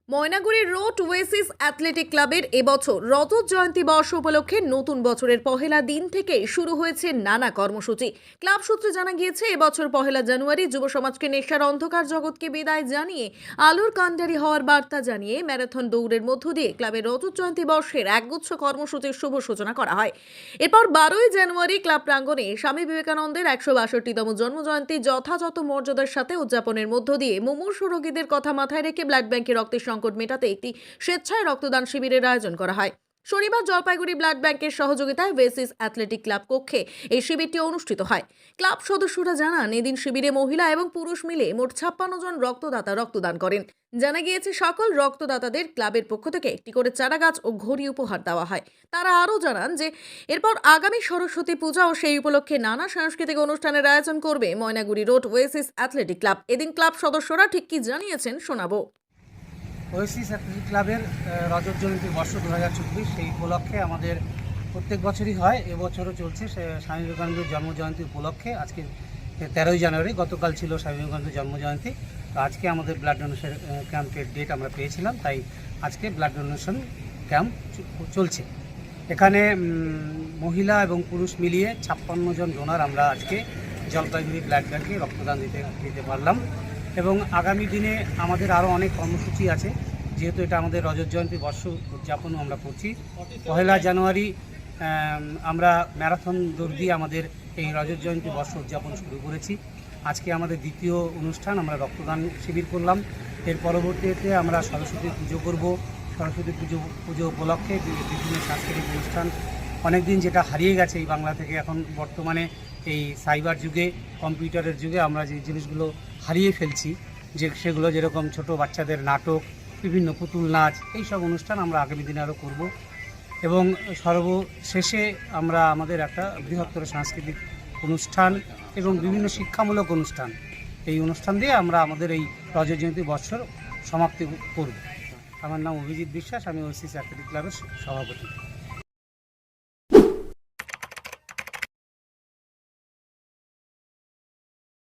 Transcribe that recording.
Maynaguri road Oasis athletic ক্লাবের এবছর রজত জয়ন্তী বর্ষ উপলক্ষে নতুন বছরের পহেলা দিন থেকে শুরু হয়েছে নানা কর্মসূচি। ক্লাব সূত্রে জানা গিয়েছে, এবছর পহেলা জানুয়ারি যুব সমাজকে নেশার অন্ধকার জগৎকে বিদায় জানিয়ে আলোর কাণ্ডারি হওয়ার বার্তা জানিয়ে ম্যারাথন দৌড়ের মধ্য দিয়ে ক্লাবের রজত জয়ন্তী বর্ষের একগুচ্ছ কর্মসূচির শুভ সূচনা করা হয়। এরপর 12ই জানুয়ারি ক্লাব প্রাঙ্গণে স্বামী বিবেকানন্দের 162তম জন্মজয়ন্তী যথাযথ মর্যাদার সাথে উদযাপনের মধ্য দিয়ে মুমূর্ষু রোগীদের কথা মাথায় রেখে ব্লাড ব্যাংকে রক্তের সংকট মেটাতে একটি স্বেচ্ছায় রক্তদান শিবিরের আয়োজন করা হয়। শনিবার জলপাইগুড়ি ব্লাড ব্যাংকের সহযোগিতায় ওয়েসিস অ্যাথলেটিক ক্লাব কক্ষে এই শিবিরটি অনুষ্ঠিত হয়। ক্লাব সদস্যরা জানান, এদিন শিবিরে মহিলা এবং পুরুষ মিলে মোট 56 জন রক্তদাতা রক্তদান করেন। জানা গিয়েছে, সকল রক্তদাতাদের ক্লাবের পক্ষ থেকে একটি করে চারা গাছ ও ঘড়ি উপহার দেওয়া হয়। তারা আরও জানান যে এরপর আগামী সরস্বতী পূজা ও সেই উপলক্ষে নানা সাংস্কৃতিক অনুষ্ঠানের আয়োজন করবে Maynaguri road Oasis athletic club. এদিন ক্লাব সদস্যরা ঠিক কি জানিয়েছেন শোনাবো। ওয়েসিস অ্যাথলেটিক ক্লাবের রজত জয়ন্তী বর্ষ 2024 সেই উপলক্ষে আমাদের প্রত্যেক বছরই হয়, এবছরও চলছে। স্বামী বিবেকানন্দের জন্মজয়ন্তী উপলক্ষে আজকে 13ই জানুয়ারি, গতকাল ছিল স্বামী বিবেকানন্দের জন্মজয়ন্তী। তো আজকে আমাদের ব্লাড ডোনেশন ক্যাম্পের ডেট আমরা পেয়েছিলাম, তাই আজকে ব্লাড ডোনেশন ক্যাম্প চলছে। এখানে মহিলা এবং পুরুষ মিলিয়ে 56 জন ডোনার আমরা আজকে জলপাইগুড়ি ব্লাড ব্যাংকে রক্তদান দিতে পারলাম। এবং আগামী দিনে আমাদের আরও অনেক কর্মসূচি আছে, যেহেতু এটা আমাদের রজত জয়ন্তী বর্ষ উদযাপনও আমরা করছি। পহেলা জানুয়ারি আমরা ম্যারাথন দৌড় দিয়ে আমাদের এই রজত জয়ন্তী বর্ষ উদযাপন শুরু করেছি। আজকে আমাদের দ্বিতীয় অনুষ্ঠান, আমরা রক্তদান শিবির করলাম। এর পরবর্তীতে আমরা সরস্বতী পুজো করব। সরস্বতী পুজো উপলক্ষে বিভিন্ন সাংস্কৃতিক অনুষ্ঠান, অনেক দিন যেটা হারিয়ে গেছে এই বাংলা থেকে, এখন বর্তমানে এই সাইবার যুগে, কম্পিউটারের যুগে আমরা যে জিনিসগুলো হারিয়ে ফেলছি, সেগুলো যেরকম ছোট বাচ্চাদের নাটক, বিভিন্ন পুতুল নাচ, এই সব অনুষ্ঠান আমরা আগামী দিনে আরও করব। এবং সর্বশেষে আমরা আমাদের একটা বৃহত্তর সাংস্কৃতিক অনুষ্ঠান এবং বিভিন্ন শিক্ষামূলক অনুষ্ঠান, এই অনুষ্ঠান দিয়ে আমরা আমাদের এই রজত জয়ন্তী বর্ষর সমাপ্তি করব। আমার নাম অভিজিৎ বিশ্বাস, আমি ওয়েসিস অ্যাথলেটিক ক্লাবের সভাপতি।